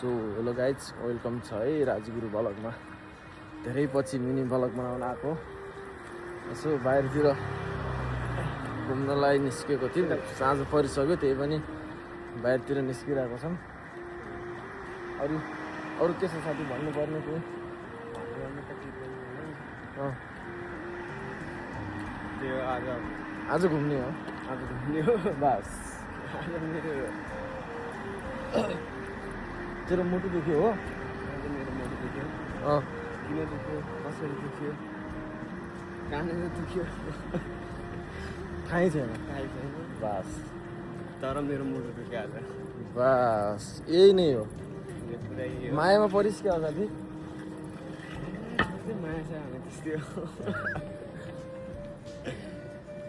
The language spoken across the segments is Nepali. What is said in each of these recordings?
सो हेलो गाइज वेलकम छ है राजगुरु भ्लगमा धेरै पछि मिनी भ्लग बनाउन आएको यसो बाहिरतिर घुम्नलाई निस्केको थिएँ साँझ परिसक्यो त्यही पनि बाहिरतिर निस्किरहेको छौँ अरू के छ साथी भन्नुपर्ने केही आज घुम्ने हो बस तेरो मुटु दुख्यो हो मेरो मुटु दुख्यो किन दुख्यो कसरी दुख्यो कहाँनिर दुख्यो थाहै छैन बस तर मेरो मुटु दुख्यो आज बस यही नै हो पुरै मायामा परिस् क्या साथी माया छ भने त्यस्तै हो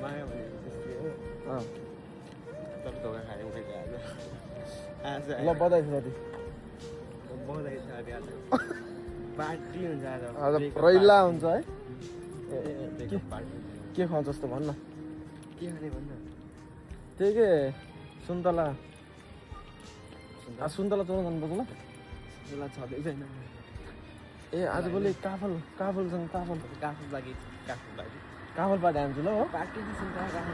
माया भने त्यस्तै हो तर धोका खायो मैले आज ल बधाई छ साथी बधाई छ अरे आज पार्टी हुन्छ आज आज रैला हुन्छ है पार्टी के खान्छ जस्तो भन्न के खाने भन्न त्यही के सुन्तला सुन्तला चोर्न जानुपर्छ ल त्यसलाई छँदै छैन ए आजभोलि काफल काफल काफल लागि काफल पार्टी हान्छु ल हो पार्टी किसिमको राख्नु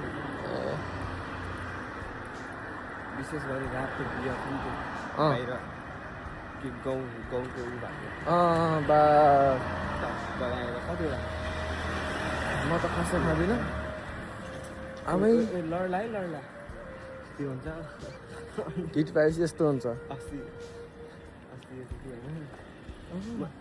विशेष गरी रातको बिहा पनि बाहिर कि गाउँको उ भएको बा बनाएर कतिवटा म त खासै खाँदिनँ आमै लड्ला त्यो हुन्छ हिट पाएपछि यस्तो हुन्छ अस्ति अस्ति होइन